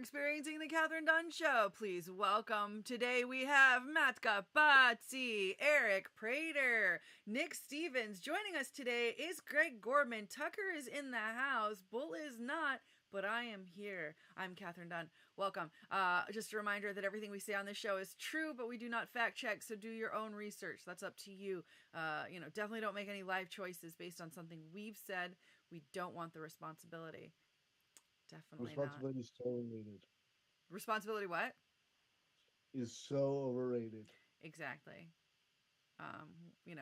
experiencing the Kathryn Dunn Show. Please welcome. Today we have Matka Batsy, Eric Prater, Nick Stevens. Joining us today is Greg Gorman. Tucker is in the house. Bull is not, but I am here. I'm Kathryn Dunn. Welcome. Just a reminder that everything we say on this show is true, but we do not fact check, so do your own research. That's up to you. Definitely don't make any life choices based on something we've said. We don't want the responsibility. Definitely Responsibility is so overrated. Responsibility what? Is so overrated. Exactly.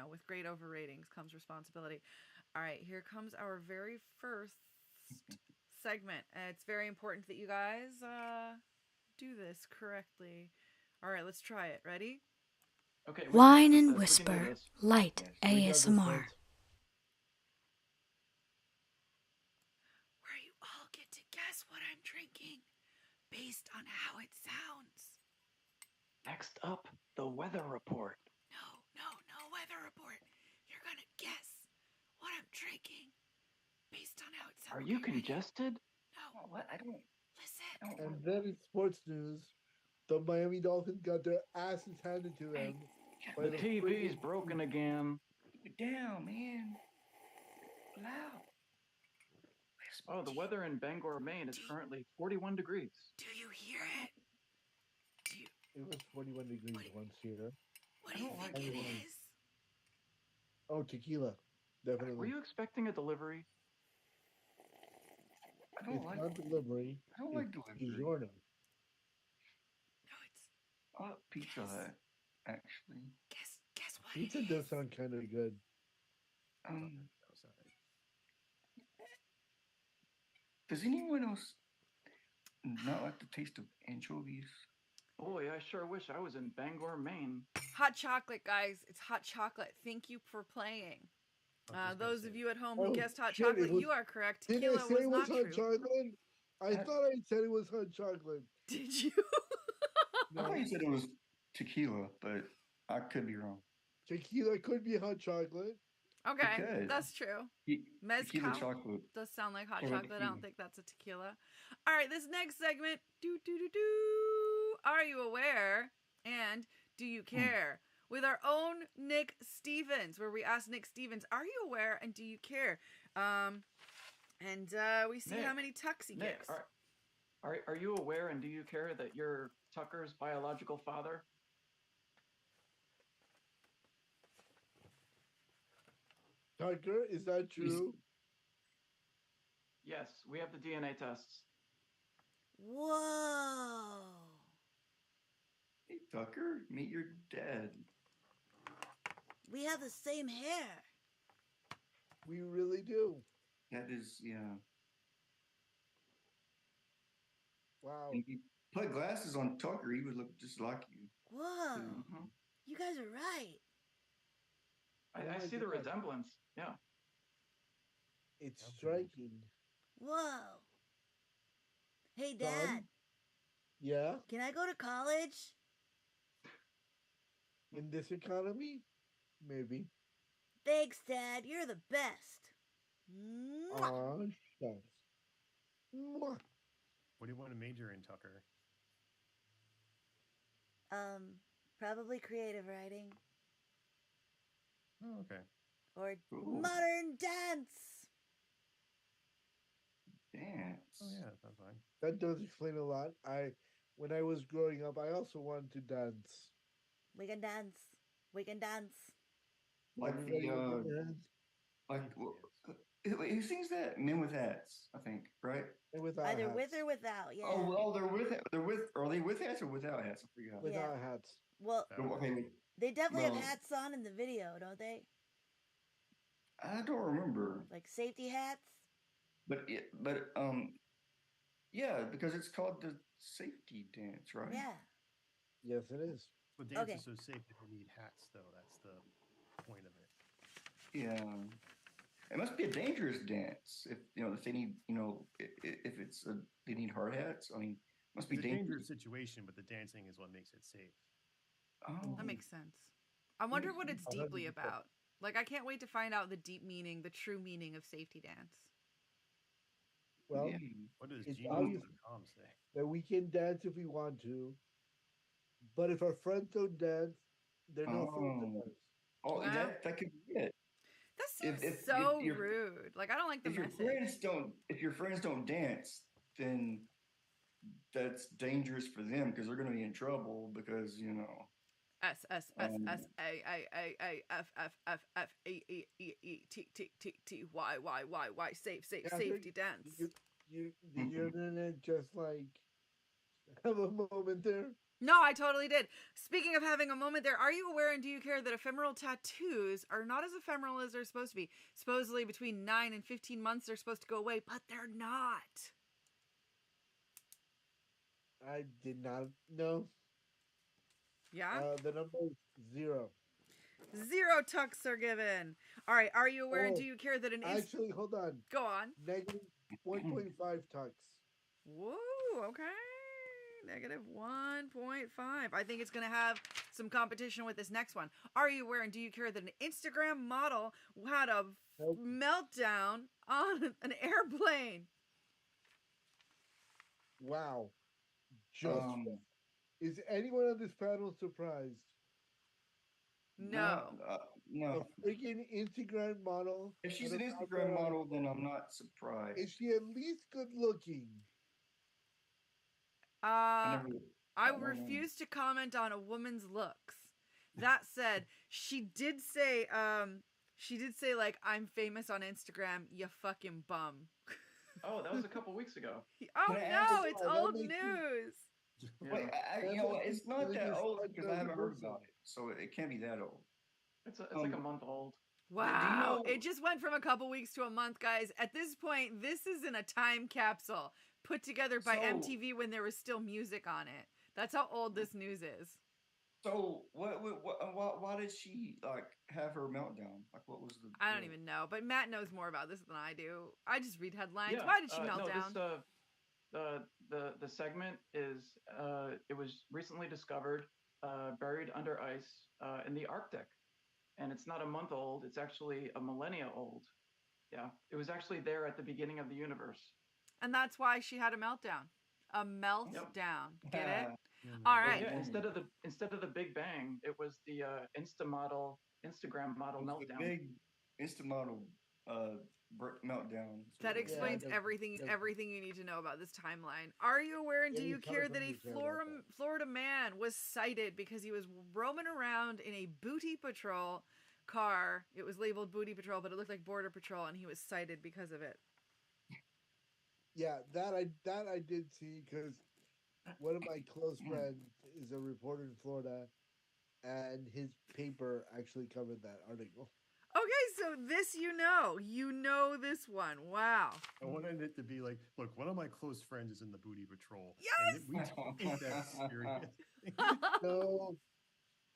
With great overratings comes responsibility. All right, here comes our very first segment. It's very important that you guys do this correctly. All right, let's try it. Ready? Okay. Whine and Whisper Light ASMR. Where you all get to guess what I'm drinking based on how it sounds. Next up, the weather report. No weather report. You're gonna guess what I'm drinking based on how it sounds. Are you congested? No. What? I don't. Listen. And then in sports news, the Miami Dolphins got their asses handed to them. The TV's broken again. Keep it down, man. Loud. Oh, the weather in Bangor, Maine is currently 41 degrees. Do you hear it? It was 41 degrees once here. What do you think it is? Oh, tequila. Definitely. Were you expecting a delivery? It's not delivery. I don't like delivery. DiGiorno. No, it's. Oh, Pizza Hut, actually. Guess what? Pizza does sound kind of good. Does anyone else not like the taste of anchovies? Boy, I sure wish I was in Bangor, Maine. Hot chocolate, guys. It's hot chocolate. Thank you for playing. Those of you at home who guessed hot chocolate, you are correct. Tequila Did I say it was not hot true. chocolate? I thought I said it was hot chocolate. Did you? I thought you said it was tequila, but I could be wrong. Tequila could be hot chocolate. Okay, that's true. Mezcal chocolate does sound like hot or chocolate. tequila. I don't think that's a tequila. All right, this next segment. Are you aware? And do you care? With our own Nick Stevens, where we ask Nick Stevens, "Are you aware? And do you care?" We see Nick, how many tucks he Nick, gives. are you aware and do you care that you're Tucker's biological father? Tucker, is that true? Yes, we have the DNA tests. Whoa! Hey, Tucker, meet your dad. We have the same hair. We really do. That is, yeah. Wow. If you put glasses on Tucker, he would look just like you. Whoa! Mm-hmm. You guys are right. I see the resemblance. Yeah. It's striking. Whoa! Hey, Dad. Son? Yeah? Can I go to college? In this economy? Maybe. Thanks, Dad. You're the best. Aw, shucks. Mwah. What do you want to major in, Tucker? Probably creative writing. Oh, okay. Or Cool. modern dance. Dance. Oh, yeah, that's fine. That does explain a lot. When I was growing up, I also wanted to dance. We can dance. We can dance. Like Everybody the, with their hands who sings that? Men with Hats, I think, right? and without Either hats. with or without, yeah. Oh, well, are they with hats or without hats? I forgot. Without hats. Well, Okay, they definitely well- have hats on in the video, don't they? I don't remember. Like safety hats? Yeah, because it's called the safety dance, right? Yeah. Yes, it is. Well, dance Okay. is so safe that they need hats, though. That's the point of it. Yeah. It must be a dangerous dance if they need if it's they need hard hats. I mean, it must be It's a dangerous. dangerous situation, but the dancing is what makes it safe. Oh, That makes sense. I wonder makes what sense. it's deeply about. Like, I can't wait to find out the deep meaning, the true meaning of safety dance. Well, yeah. What does It's genius.com obvious say? that we can dance if we want to, but if our friends don't dance, they're no friends of Oh, ours. oh, Wow. that could be it. That seems If so your rude. Like, I don't like the if your message. friends don't dance, then that's dangerous for them because they're going to be in trouble because S S S um, S A F F F F E T T T T Y. Safety Catherine, dance. did your internet just like have a moment there? No, I totally did. Speaking of having a moment there, are you aware and do you care that ephemeral tattoos are not as ephemeral as they're supposed to be? Supposedly between 9 and 15 months they're supposed to go away, but they're not. I did not know. Yeah? The number is 0. 0 tucks are given. All right, are you aware and do Oh, you care that an actually, hold on. Go on. Negative 1.5 tucks. Whoa, okay. Negative 1.5. I think it's going to have some competition with this next one. Are you aware and do you care that an Instagram model had a Nope. meltdown on an airplane? Wow. Is anyone on this panel surprised? No. no. A freaking Instagram model. If she's had an a Instagram meltdown on model, a then plane. I'm not surprised. Is she at least good looking? I never. I don't know. refuse to comment on a woman's looks. That said, she did say like, I'm famous on Instagram, you fucking bum. Oh, that was a couple weeks ago. Oh Can I ask- no, it's that old makes you- news. Yeah. Wait, That you know what? makes It's you not really that just old like because the I haven't heard person. about it, so it can't be that old. It's like a month old. Wow. know- It just went from a couple weeks to a month, guys. At this point, this is in a time capsule put together by So- MTV when there was still music on it. That's how old this news is. So why did she like have her meltdown? Like, what was the? I don't even know, but Matt knows more about this than I do. I just read headlines. Yeah, Why did she melt no, down? The segment is it was recently discovered buried under ice in the Arctic, and it's not a month old. It's actually a millennia old. Yeah, it was actually there at the beginning of the universe. And that's why she had a meltdown. A meltdown. Get it? Mm. All Well, right. yeah, instead of the Big Bang, it was the Instagram model meltdown. The big Insta model meltdown. That explains that's- everything you need to know about this timeline. Are you aware and do Yeah, you you care probably that a care about that. Florida man was cited because he was roaming around in a booty patrol car? It was labeled booty patrol, but it looked like border patrol, and he was cited because of it. Yeah, that I did see because one of my close friends is a reporter in Florida, and his paper actually covered that article. Okay, so this you know this one. Wow. I wanted it to be like, look, one of my close friends is in the booty patrol. Yes! And we take that serious. No,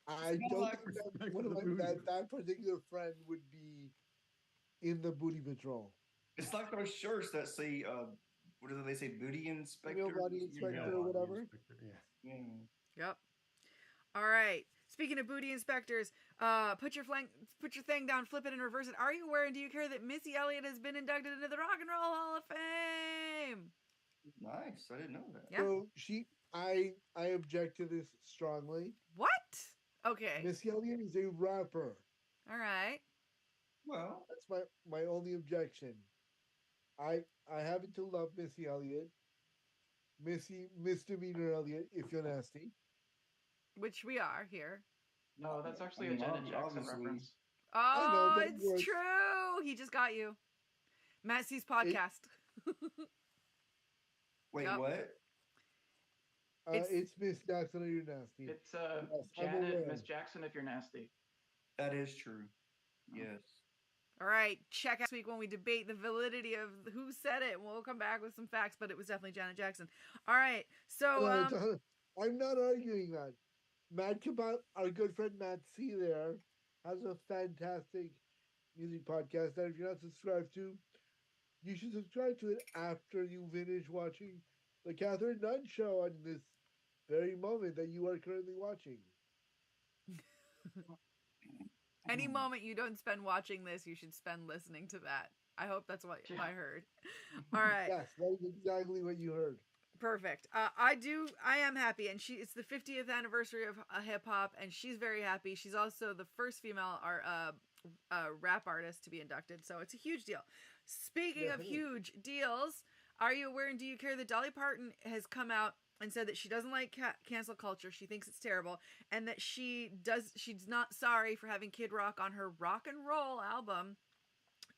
I Smells don't like think that respect one for of the my, booty. that particular friend would be in the booty patrol. It's like those shirts that say, what do they say, booty inspector? Female body inspector or whatever. Yeah. Yeah. Yep. All right. Speaking of booty inspectors, put your thing down, flip it, and reverse it. Are you aware and do you care that Missy Elliott has been inducted into the Rock and Roll Hall of Fame? Nice. I didn't know that. Yeah. So I object to this strongly. What? Okay. Missy Elliott is a rapper. All right. Well, That's my only objection. I happen to love Missy Elliott. Missy Misdemeanor Elliott, if you're nasty. Which we are here. No, that's actually I mean, a Janet Jackson obviously- reference. Oh, know, but it it's works. true. He just got you. Matt C's podcast. wait, Yep. what? It's Miss Jackson or you're nasty. It's I'm Janet, aware. Miss Jackson, if you're nasty. That is true. Oh. Yes. All right. Check out next week when we debate the validity of who said it. We'll come back with some facts, but it was definitely Janet Jackson. All right. So, I'm not arguing that. Matt Kabat, our good friend Matt C there, has a fantastic music podcast that if you're not subscribed to, you should subscribe to it after you finish watching the Kathryn Dunn show on this very moment that you are currently watching. any moment you don't spend watching this, you should spend listening to that. I hope that's what I heard. All right. Yes, that is exactly what you heard. Perfect. I am happy, and it's the 50th anniversary of hip hop, and she's very happy. She's also the first female rap artist to be inducted, so it's a huge deal. Speaking of huge deals, are you aware and do you care that Dolly Parton has come out and said that she doesn't like cancel culture, she thinks it's terrible, and that she's not sorry for having Kid Rock on her rock and roll album.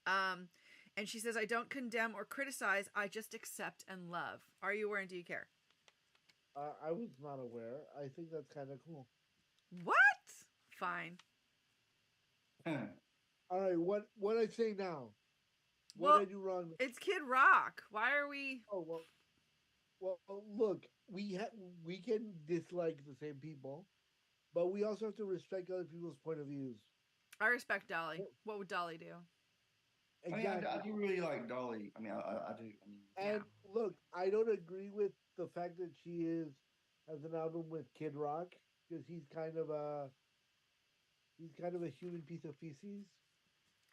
And she says, I don't condemn or criticize, I just accept and love. Are you aware and do you care? I was not aware. I think that's kind of cool. What? Fine. All right, what I say now? What Well, I do wrong? It's Kid Rock. Why are we? Oh well. Look, we can dislike the same people, but we also have to respect other people's point of views. I respect Dolly. What would Dolly do? Exactly. I mean, I do really like Dolly. I mean, I do. I mean, and look, I don't agree with the fact that she has an album with Kid Rock because he's kind of a human piece of feces.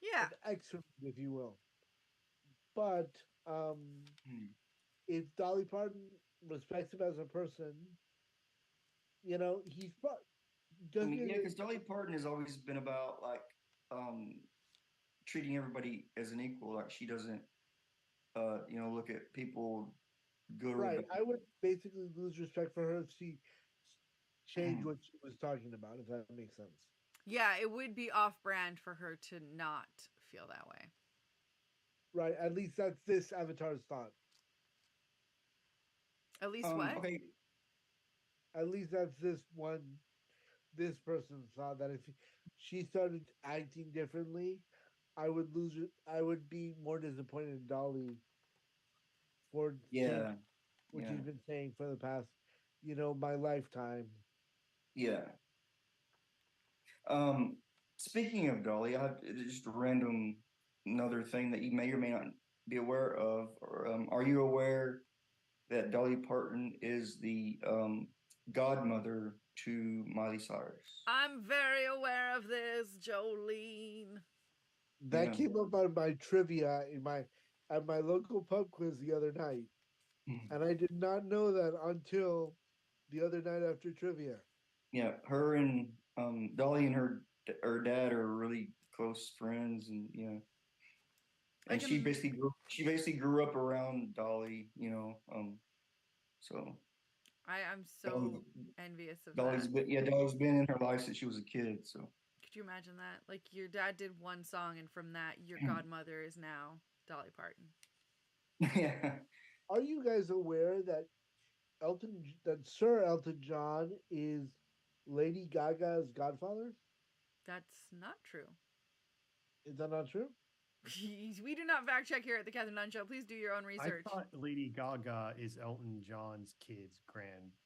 Yeah. An excrement, if you will. But if Dolly Parton respects him as a person, you know, he's I mean, yeah, because Dolly Parton has always been about like treating everybody as an equal. Like she doesn't, look at people good or bad. I would basically lose respect for her if she changed what she was talking about, if that makes sense. Yeah, it would be off-brand for her to not feel that way. Right, at least that's this avatar's thought. At least what? Okay. At least that's this person's thought that if she started acting differently, I would lose it. I would be more disappointed in Dolly for what she's been saying for the past, my lifetime. Yeah. Speaking of Dolly, I have just a random another thing that you may or may not be aware of. Or, are you aware that Dolly Parton is the godmother to Miley Cyrus? I'm very aware of this, Jolene. That came up on my trivia at my local pub quiz the other night, and I did not know that until the other night after trivia. Yeah, her and Dolly and her dad are really close friends, and and she basically grew up around Dolly, so. I'm so envious of Dolly's that. Dolly's been in her life since she was a kid, so. Could you imagine that? Like your dad did one song, and from that, your godmother is now Dolly Parton. Yeah. Are you guys aware that Sir Elton John is Lady Gaga's godfather? That's not true. Is that not true? We do not fact check here at the Kathryn Dunn Show. Please do your own research. I thought Lady Gaga is Elton John's kid's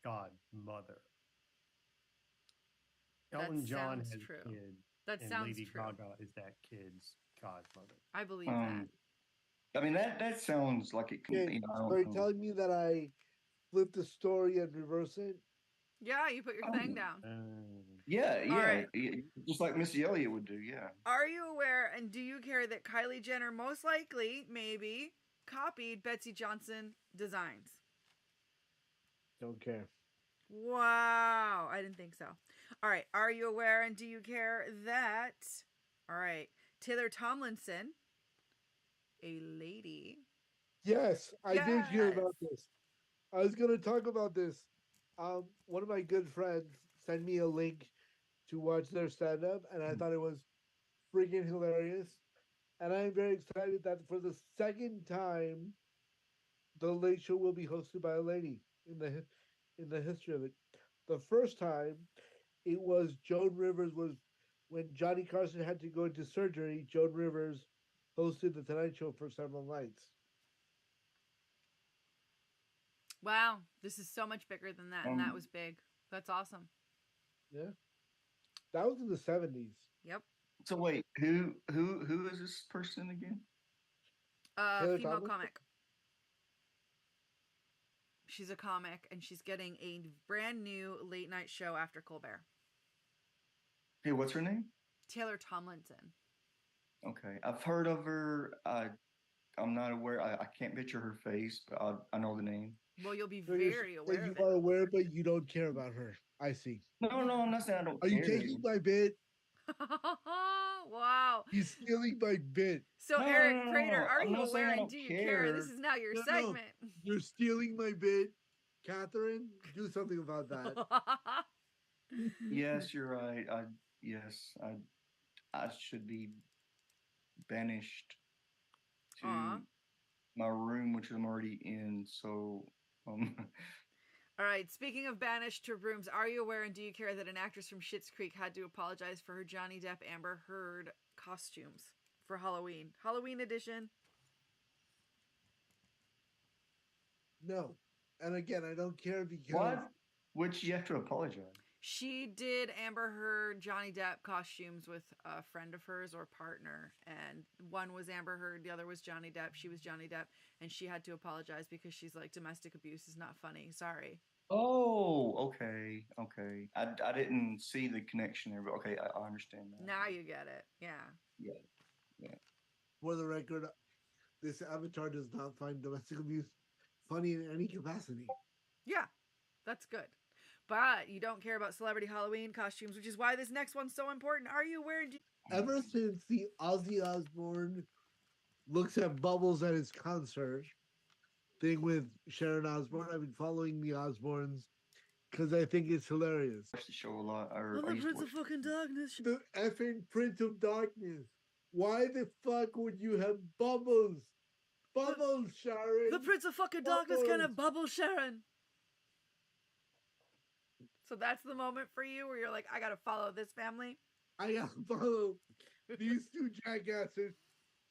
godmother. Elton John has true. a kid. That and sounds Lady true. Gaga is that kid's godmother. I believe that. I mean, that sounds like it could be. Are you telling me that I flipped the story and reverse it? Yeah, you put your thing down. Yeah, right. Just like Missy Elliott would do, yeah. Are you aware and do you care that Kylie Jenner most likely, maybe, copied Betsy Johnson designs? Don't care. Wow, I didn't think so. All right, are you aware and do you care that, all right, Taylor Tomlinson, a lady. Yes, I did hear about this. I was going to talk about this. One of my good friends sent me a link to watch their stand-up, and I thought it was freaking hilarious. And I'm very excited that for the second time, the Late Show will be hosted by a lady in the history of it. The first time, it was Joan Rivers when Johnny Carson had to go into surgery. Joan Rivers hosted the Tonight Show for several nights. Wow, this is so much bigger than that, and that was big. That's awesome. Yeah, that was in the 70s. Yep. So wait, who is this person again? Female comic. She's a comic, and she's getting a brand new late night show after Colbert. Hey, what's her name? Taylor Tomlinson. Okay, I've heard of her. I I'm not aware. I can't picture her face, but I know the name. Well, you'll be So you're very saying aware you of are it. aware, but you don't care about her. I see. No, no, I'm not saying I don't Are you care. taking my bit? Wow. He's stealing my bit. So, No, no, Eric no, no, Prater, no. are I'm you not saying aware I and don't do you care? This care. is now your No, segment. you're stealing my bit. Kathryn, do something about that. Yes, you're right. Yes, I should be banished Aw. to my room, which I'm already in. So, um, All right. Speaking of banished to rooms, are you aware and do you care that an actress from Schitt's Creek had to apologize for her Johnny Depp Amber Heard costumes for Halloween? Halloween edition. No. And again, I don't care because what? Which you have to apologize. She did Amber Heard Johnny Depp costumes with a friend of hers or partner, and one was Amber Heard, the other was Johnny Depp. She was Johnny Depp, and she had to apologize because she's like, domestic abuse is not funny. Sorry. Oh, okay, okay. I didn't see the connection there, but okay, I understand that. Now you get it. Yeah. Yeah, yeah. for the record, this avatar does not find domestic abuse funny in any capacity. Yeah. That's good. But you don't care about celebrity Halloween costumes, which is why this next one's so important. Are you wearing? Ever since the Ozzy Osbourne looks at bubbles at his concert thing with Sharon Osbourne, I've been following the Osbournes because I think it's hilarious. I watch the show a lot. Or I'm I the used to Prince of watch fucking Darkness. The effing Prince of Darkness. Why the fuck would you have bubbles? Bubbles, Sharon. The Prince of fucking Darkness kind of bubble, Sharon. So that's the moment for you where you're like, I gotta follow this family. I gotta follow these two jackasses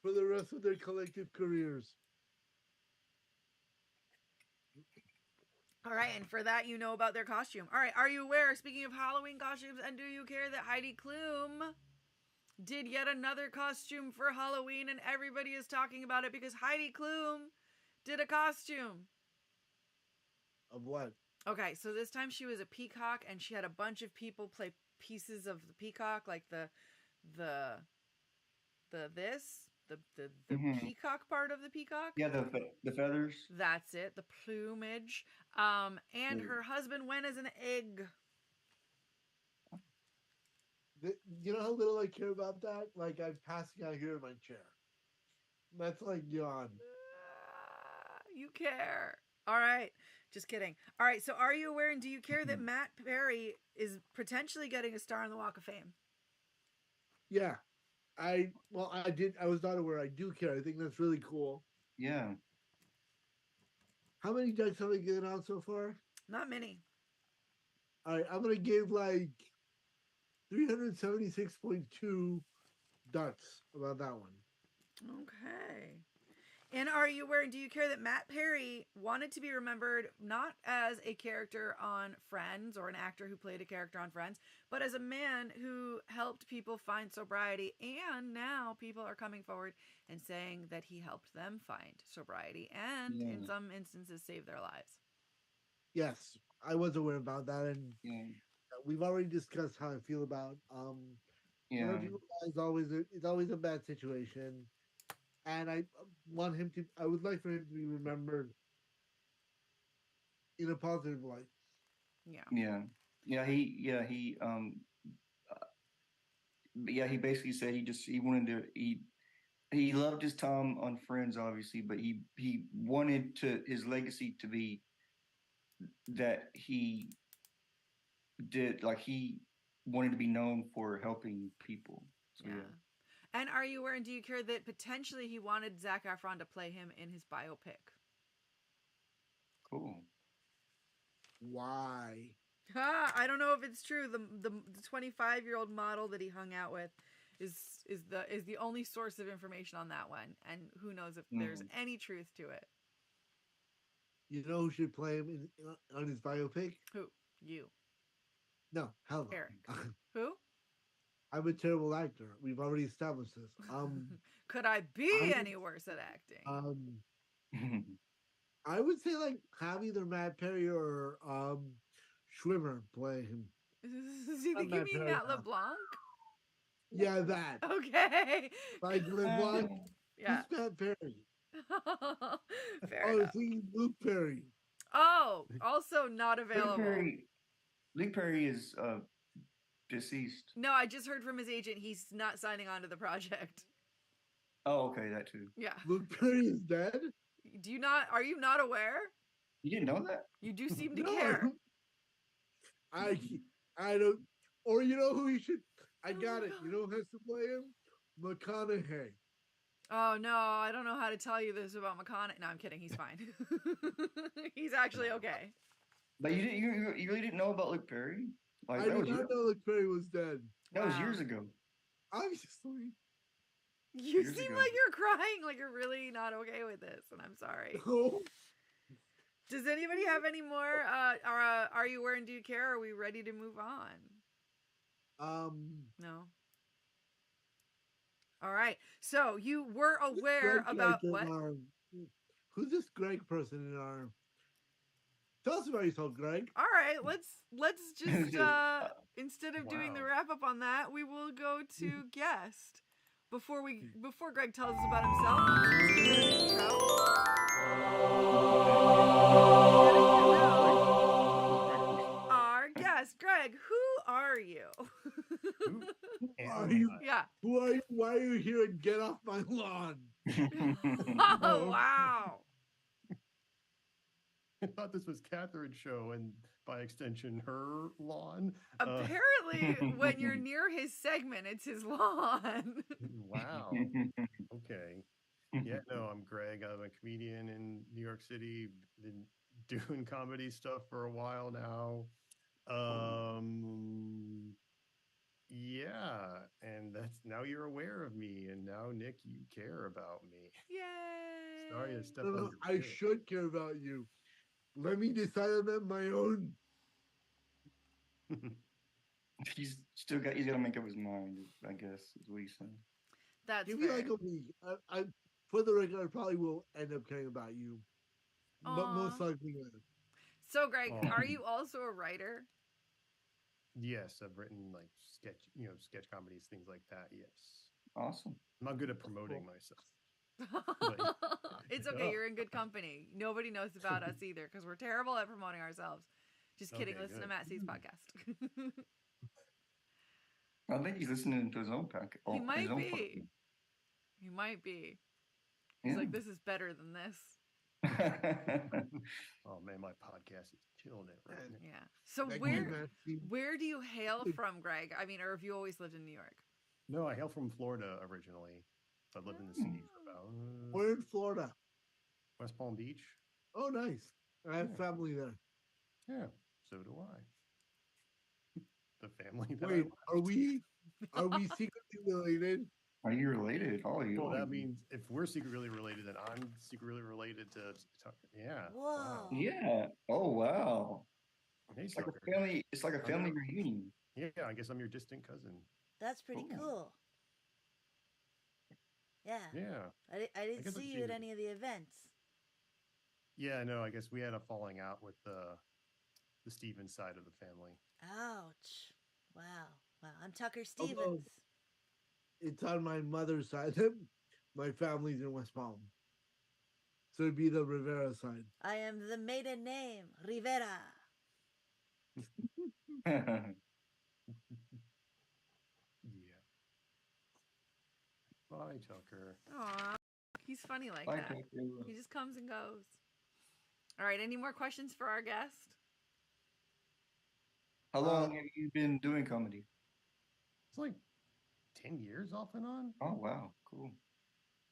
for the rest of their collective careers. All right, and for that, you know about their costume. All right, are you aware, speaking of Halloween costumes, and do you care that Heidi Klum did yet another costume for Halloween, and everybody is talking about it because Heidi Klum did a costume. Of what? Okay, so this time she was a peacock, and she had a bunch of people play pieces of the peacock, like the Mhm. peacock part of the peacock. Yeah, the feathers. That's it, the plumage. And her husband went as an egg. You know how little I care about that? Like, I'm passing out here in my chair. That's like yawn. You care. All right. Just kidding. All right. So are you aware and do you care that Matt Perry is potentially getting a star on the Walk of Fame? Yeah. I was not aware. I do care. I think that's really cool. Yeah. How many ducks have I given out so far? Not many. All right. I'm going to give like 376.2 ducks about that one. Okay. And are you aware and do you care that Matt Perry wanted to be remembered not as a character on Friends or an actor who played a character on Friends, but as a man who helped people find sobriety, and now people are coming forward and saying that he helped them find sobriety and in some instances save their lives. Yes, I was aware about that, and we've already discussed how I feel about people it's always a bad situation. And I would like for him to be remembered in a positive light. Yeah. He basically said he wanted to he loved his time on Friends, obviously, but he wanted his legacy to be that he did, like, he wanted to be known for helping people. So, yeah. And are you aware and do you care that potentially he wanted Zac Efron to play him in his biopic? Cool. Why? I don't know if it's true. The 25-year-old model that he hung out with is the only source of information on that one, and who knows if there's any truth to it. You know who should play him on his biopic? Who? You. No, hell no. Eric. Who? I'm a terrible actor. We've already established this. Could I be any worse at acting? I would say like have either Matt Perry or Schwimmer play him. You think you mean Matt LeBlanc? Yeah, that. Okay. Like LeBlanc. Yeah. Who's Matt Perry? Fair Oh, enough. see, Luke Perry. Oh, also not Luke available. Perry is deceased. No, I just heard from his agent. He's not signing on to the project. Oh, okay, that too. Yeah. Luke Perry is dead? Do you not? Are you not aware? You didn't know that? You do seem to No, care. I don't. Or you know who he should? I got it. You know who has to play him? McConaughey. Oh no, I don't know how to tell you this about McConaughey. No, I'm kidding. He's fine. He's actually okay. But you didn't. You really didn't know about Luke Perry? Like I that did was not know Luke Perry was dead. that was Wow. years ago. Obviously. You Years seem ago. like you're crying, like you're really not okay with this, and I'm sorry. No. Does anybody have any more? Are you wearing Do You Care? Or are we ready to move on? No. All right. So you were aware Greg about character what? in our- who's this Greg person in our? Tell us about yourself, Greg. All right. Let's just instead of doing the Wow. wrap up on that, we will go to guest. Before Greg tells us about himself, let's give him an intro. Our guest, Greg. Who are you? Who Who am are you? I? Yeah. Who are you? Why are you here? And get off my lawn. Oh wow. I thought this was Kathrynn's show and by extension her lawn. Apparently, when you're near his segment, it's his lawn. Wow. Okay. Yeah, no, I'm Greg. I'm a comedian in New York City. Been doing comedy stuff for a while now. Yeah, and that's now you're aware of me, and now Nick, you care about me. Yay. Sorry to step No, on no, your I bit. should care about you. Let me decide on that my own. He's got to make up his mind. I guess is what he's saying. That's Give me fair. like a week. I for the record, I probably will end up caring about you, but most Aw. likely not. So, Greg, Aw. are you also a writer? Yes, I've written like sketch comedies, things like that. Yes, Awesome. I'm not good at promoting myself. It's okay. You're in good company. Nobody knows about us either because we're terrible at promoting ourselves. Just kidding. Okay, Listen to good. Matt C's podcast. I think he's listening to his own packet. He might be. He might be. He's like, this is better than this. Oh man, my podcast is killing it right now. Yeah. So Thank you, where Maxine. do you hail from, Greg? I mean, or have you always lived in New York? No, I hail from Florida originally. So I lived in the city for about We're in Florida. West Palm Beach. Oh, nice. I have Yeah. family there. Yeah, so do I. The family that Wait, I are we secretly related? Are you related? Oh, you. well, that means if we're secretly related, then I'm secretly related to Tucker. Yeah. Whoa. Wow. Yeah. Oh wow. Hey, It's like Tucker. a family. It's like a family reunion. Yeah, I guess I'm your distant cousin. That's pretty Ooh. cool. Yeah. Yeah. I didn't guess I've see seen you at it. any of the events. Yeah, no, I guess we had a falling out with the Stevens side of the family. Ouch. Wow. Wow. I'm Tucker Although- Stevens. It's on my mother's side. My family's in West Palm. So it'd be the Rivera side. I am the maiden name, Rivera. Yeah. Bye, Tucker. Aw, he's funny like Bye, that. Tucker. He just comes and goes. All right. Any more questions for our guest? How long have you been doing comedy? It's like 10 years off and on. Oh wow, cool.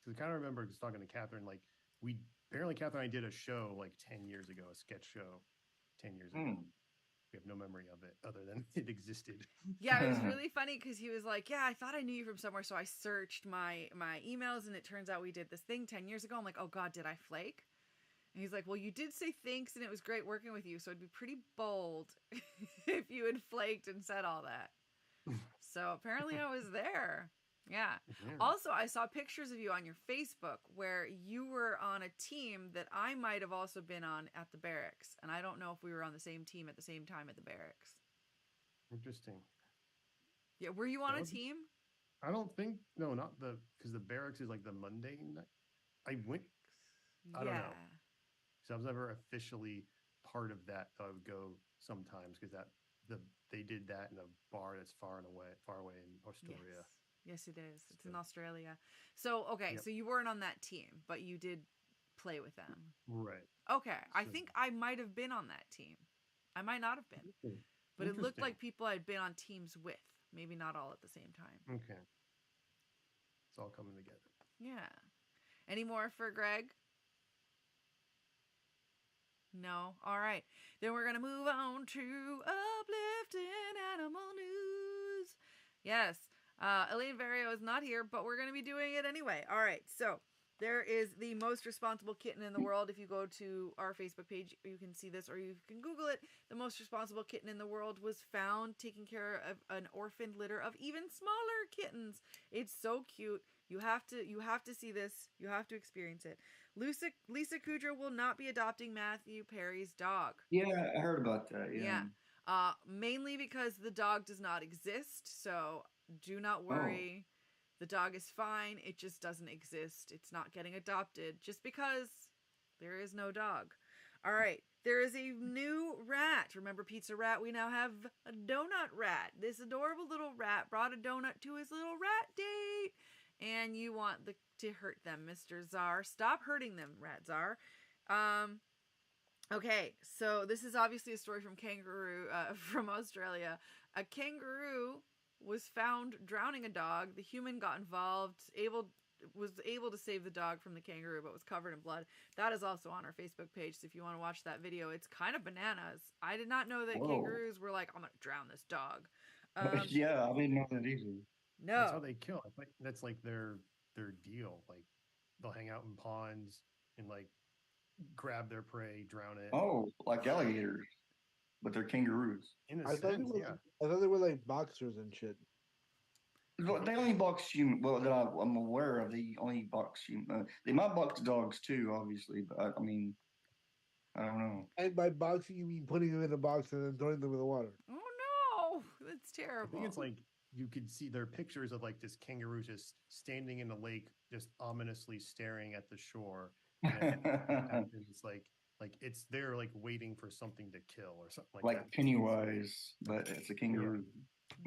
Because I kind of remember just talking to Kathryn, like Kathryn and I did a show like 10 years ago, a sketch show 10 years ago. Hmm. We have no memory of it other than it existed. Yeah, it was really funny because he was like, "Yeah, I thought I knew you from somewhere." So I searched my emails, and it turns out we did this thing 10 years ago. I'm like, "Oh God, did I flake?" And he's like, "Well, you did say thanks, and it was great working with you. So it'd be pretty bold if you had flaked and said all that." So apparently, I was there. Yeah. Yeah. Also, I saw pictures of you on your Facebook where you were on a team that I might have also been on at the barracks. And I don't know if we were on the same team at the same time at the barracks. Interesting. Yeah, were you on That a was- team? I don't think, no, not because the barracks is like the Monday night. I went, I don't Yeah. know. So I was never officially part of that. I would go sometimes because they did that in a bar that's far away in Astoria. Yes, it is. It's in So- Australia. So, okay, Yep. so you weren't on that team, but you did play with them. Right. Okay, I So- think I might have been on that team. I might not have been, but it looked Interesting. like people I'd been on teams with. Maybe not all at the same time. Okay. It's all coming together. Yeah. Any more for Greg? No? All right. Then we're going to move on to uplifting animal news. Yes. Elaine Vario is not here, but we're going to be doing it anyway. All right. So there is the most responsible kitten in the world. If you go to our Facebook page, you can see this, or you can Google it. The most responsible kitten in the world was found taking care of an orphaned litter of even smaller kittens. It's so cute. You have to see this. You have to experience it. Lisa Kudrow will not be adopting Matthew Perry's dog. Yeah, I heard about that. Yeah. Mainly because the dog does not exist. So do not worry. The dog is fine. It just doesn't exist. It's not getting adopted just because there is no dog. All right. There is a new rat. Remember Pizza Rat? We now have a donut rat. This adorable little rat brought a donut to his little rat date. And you want to hurt them, Mr. Czar. Stop hurting them, Rat Czar. Okay, so this is obviously a story from Australia. A kangaroo was found drowning a dog. The human got involved, was able to save the dog from the kangaroo, but was covered in blood. That is also on our Facebook page, so if you want to watch that video, it's kind of bananas. I did not know that kangaroos were like, I'm going to drown this dog. Yeah, I didn't know that either. No. That's how they kill. I think that's like their deal. Like they'll hang out in ponds and like grab their prey, drown it. Oh, like alligators, but they're kangaroos. In a I thought sense, yeah. I thought they were like boxers and shit. Well, they only box human. Well, that I'm aware of, they only box human. They might box dogs too, obviously. But I mean, I don't know. And by boxing, you mean putting them in a box and then throwing them in the water. Oh no, that's I terrible. think it's like you could see their pictures of like this kangaroo just standing in the lake, just ominously staring at the shore. And it's like it's there, like waiting for something to kill or something like that. Pennywise, but it's a kangaroo.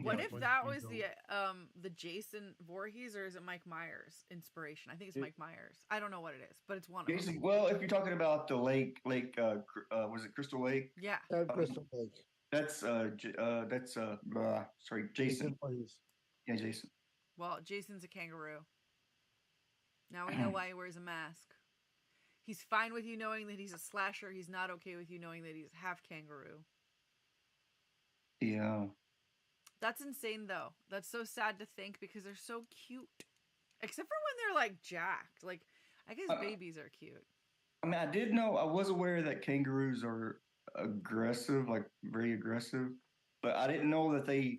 What Yeah, if but that you was don't- the Jason Voorhees, or is it Mike Myers inspiration? I think it's Mike Myers. I don't know what it is, but it's one of Jason, them. well, if you're talking about the lake, was it Crystal Lake? Yeah. Crystal Lake. That's sorry, Jason. Voorhees. Yeah, Jason. Well, Jason's a kangaroo. Now we know why he wears a mask. He's fine with you knowing that he's a slasher. He's not okay with you knowing that he's half kangaroo. Yeah. That's insane, though. That's so sad to think because they're so cute. Except for when they're like jacked. Like, I guess babies are cute. I mean, I was aware that kangaroos are aggressive, like very aggressive, but I didn't know that they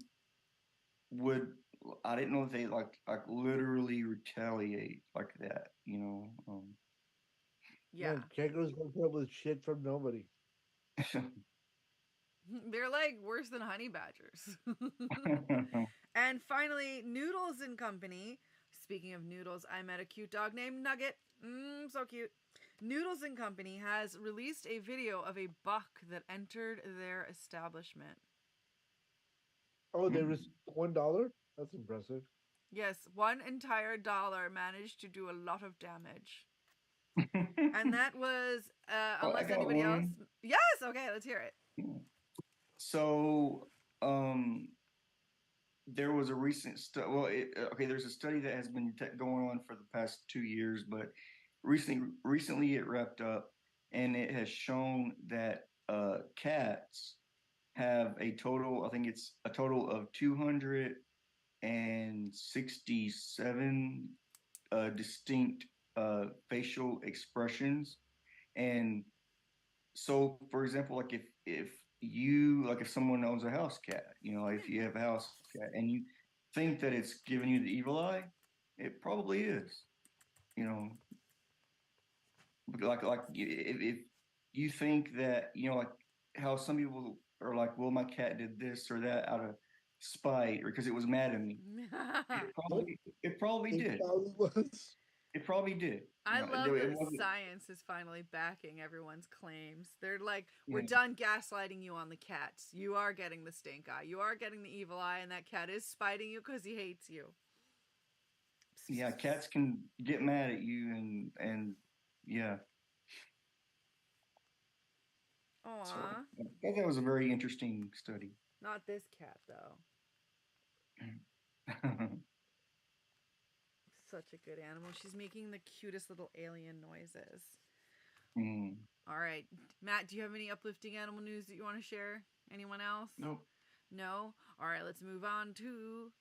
like literally retaliate like that, you know. Yeah. Man, kangaroos don't put up with shit from nobody. They're like worse than honey badgers. And finally, Noodles and Company. Speaking of noodles, I met a cute dog named Nugget. So cute. Noodles and Company has released a video of a buck that entered their establishment. Oh, they received $1? That's impressive. Yes, one entire dollar managed to do a lot of damage. And that was, unless anybody else. Yes, okay, let's hear it. So, there was a recent study. Well, there's a study that has been going on for the past 2 years, but recently it wrapped up, and it has shown that cats have a total. I think it's a total of 267 distinct facial expressions, and so, for example, like if someone owns a house cat, if you have a house cat and you think that it's giving you the evil eye, it probably is, like if you think that, like how some people are like, well, my cat did this or that out of spite or because it was mad at me. It probably did. Probably was. It probably did. I No, love it that wasn't. science is finally backing everyone's claims. They're like, we're Yeah, done gaslighting you on the cats. You are getting the stink eye. You are getting the evil eye, and that cat is spiting you because he hates you. yeah, cats can get mad at you, and yeah. So Aw, I thought that was a very interesting study. not this cat though. Such a good animal. She's making the cutest little alien noises. Mm. All right, Matt, do you have any uplifting animal news that you want to share? Anyone else? Nope. No? All right, let's move on to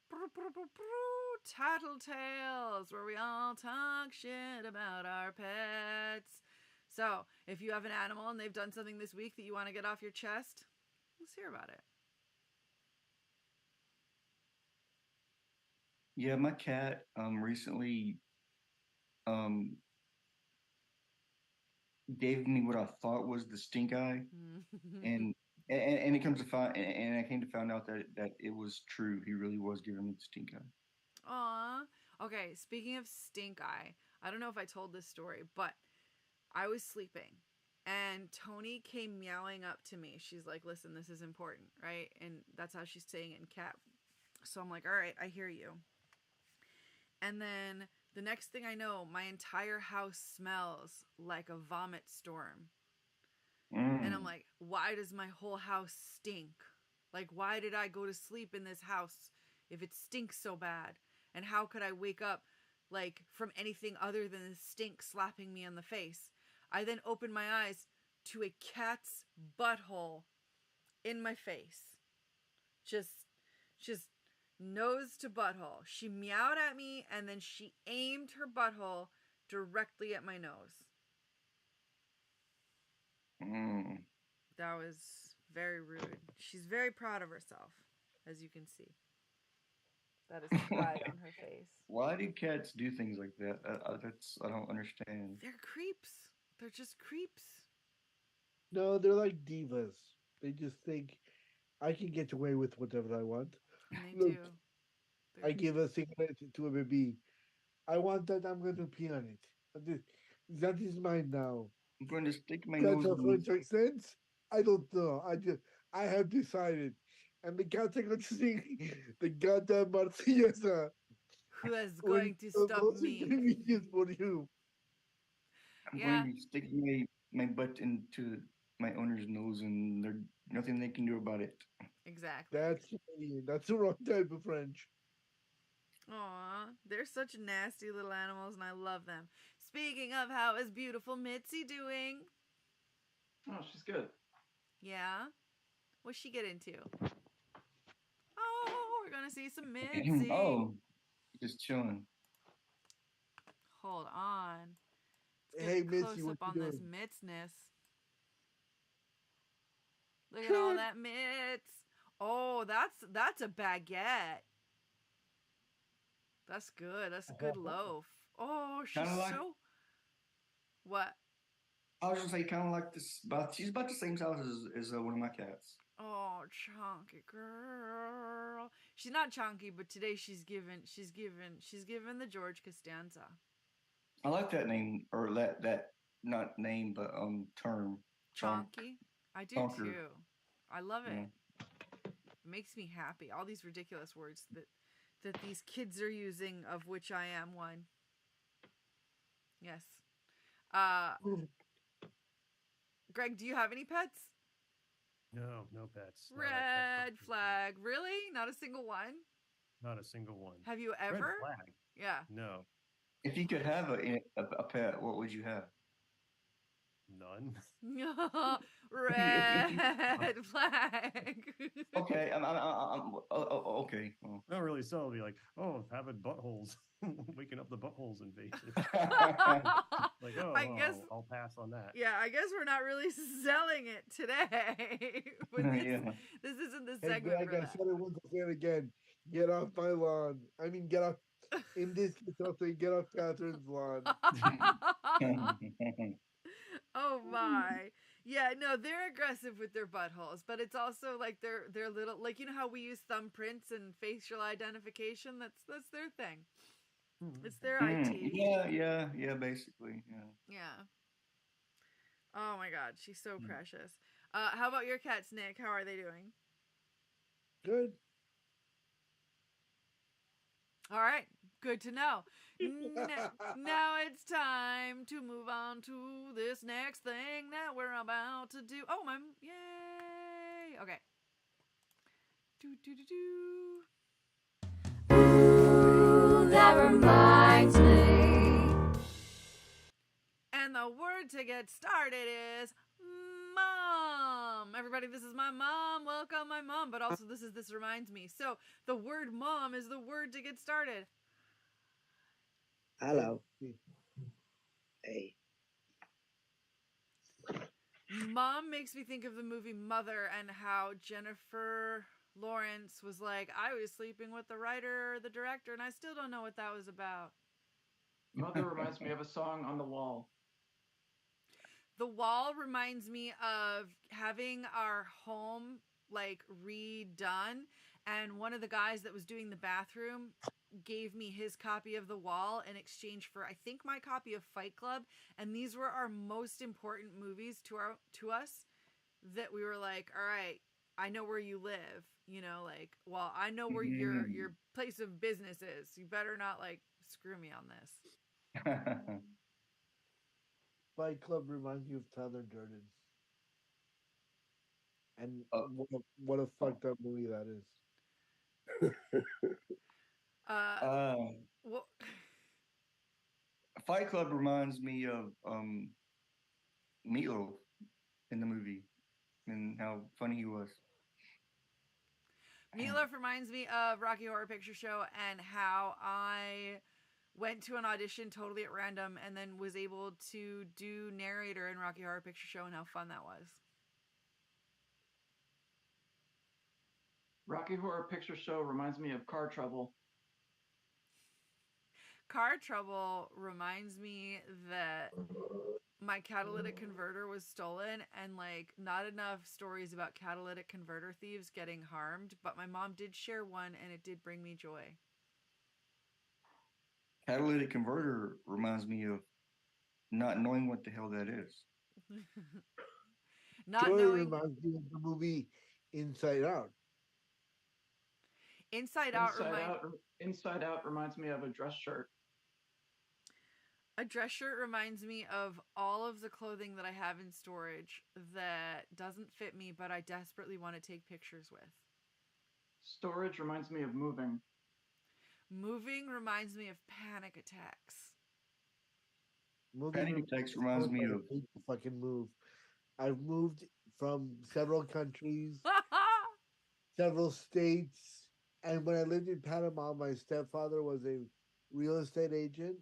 Tattletales, where we all talk shit about our pets. So, if you have an animal and they've done something this week that you want to get off your chest, let's hear about it. Yeah, my cat recently um gave me what I thought was the stink eye, and and it comes to find and I came to find out that it was true. He really was giving me the stink eye. Aw. Okay, speaking of stink eye, I don't know if I told this story, but I was sleeping and Tony came meowing up to me. She's like, listen, this is important, right? And that's how she's saying it in cat. So I'm like, all right, I hear you. And then the next thing I know, my entire house smells like a vomit storm. And I'm Mm. like, why does my whole house stink? Like, why did I go to sleep in this house if it stinks so bad? And how could I wake up like from anything other than the stink slapping me in the face? I then opened my eyes to a cat's butthole in my face. Just nose to butthole. She meowed at me and then she aimed her butthole directly at my nose. Mm. That was very rude. She's very proud of herself, as you can see. That is pride on her face. Why do cats do things like that? I don't understand. They're creeps. They're just creeps. No, they're like divas. They just think I can get away with whatever I want. And they Look, do. I give a cigarette to a baby. I want that. I'm going to pee on it. That is mine now. I'm going to stick my That's nose a in French accent. I don't know. I have decided, and the cats are going to sing the goddamn Marseillaise. Who is When going to stop those me? inconvenience for you. I'm Yeah, going to stick my butt into my owner's nose, and there's nothing they can do about it. exactly. That's Canadian. That's the wrong type of French. Aw, they're such nasty little animals, and I love them. Speaking of, how is beautiful Mitzi doing? Oh, she's good. Yeah? What's she get into? Oh, we're gonna see some Mitzi. Oh, just chilling. Hold on. Let's get Hey, a Missy, close what up you on this doing? mitzness. Look at all that mitts. Oh, that's a baguette. That's good. That's a good loaf. Oh, she's Kind of like so. What? I was gonna say, kind of like this. She's about the same size as one of my cats. Oh, chunky girl. She's not chunky, but today she's given the George Costanza. I like that name, or that not name, but term. Chonky. I do Chonker. too. I love it. Yeah. It makes me happy. All these ridiculous words that these kids are using, of which I am one. Yes. Greg, do you have any pets? No pets. Not a pet Red person. flag. Really? Not a single one? Not a single one. Have you Red ever? flag. Yeah. No, If you could have a pet, what would you have? none. Red flag. Okay, okay. Well. Not really. So it'll be like, oh, having buttholes, waking up the buttholes invasive. Like, oh, I guess. I'll pass on that. Yeah, I guess we're not really selling it today. But Yeah. this isn't the Hey, segment Greg, for I that. said it once, I'll say it again. Get off my lawn. I mean, get off. In this case, I'll say get off Kathryn's lawn. Oh my. Yeah, no, they're aggressive with their buttholes, but it's also like they're little, like, you know how we use thumbprints and facial identification? That's their thing. It's their IT. Yeah, basically, yeah. Yeah. Oh my God, she's so precious. How about your cats, Nick? How are they doing? Good. All right, good to know. Now it's time to move on to this next thing that we're about to do. Oh, yay! Okay. Do do do do. Ooh, that reminds me. And the word to get started is mom. Everybody, this is my mom. Welcome, my mom. But also, this reminds me. So the word mom is the word to get started. Hello. Hey. Mom makes me think of the movie Mother and how Jennifer Lawrence was like, I was sleeping with the writer or the director, and I still don't know what that was about. Mother reminds me of a song on the wall. The Wall reminds me of having our home like redone, and one of the guys that was doing the bathroom gave me his copy of The Wall in exchange for I think my copy of Fight Club, and these were our most important movies to us that we were like, all right, I know where you live, you know, like, well, I know where your place of business is. You better not like screw me on this. Fight Club reminds me of Tyler Durden. And what a fucked up movie that is. Well, Fight Club reminds me of Meatloaf in the movie and how funny he was. Meatloaf reminds me of Rocky Horror Picture Show and how I went to an audition totally at random and then was able to do narrator in Rocky Horror Picture Show and how fun that was. Rocky Horror Picture Show reminds me of Car Trouble. Car Trouble reminds me that my catalytic converter was stolen and like not enough stories about catalytic converter thieves getting harmed, but my mom did share one and it did bring me joy. Catalytic converter reminds me of not knowing what the hell that is. Not Joy knowing. reminds me of the movie Inside Out. Inside Out reminds me of a dress shirt. A dress shirt reminds me of all of the clothing that I have in storage that doesn't fit me, but I desperately want to take pictures with. Storage reminds me of moving. Moving reminds me of panic attacks. Panic attacks reminds me of fucking move. I've moved from several countries, several states, and when I lived in Panama, my stepfather was a real estate agent,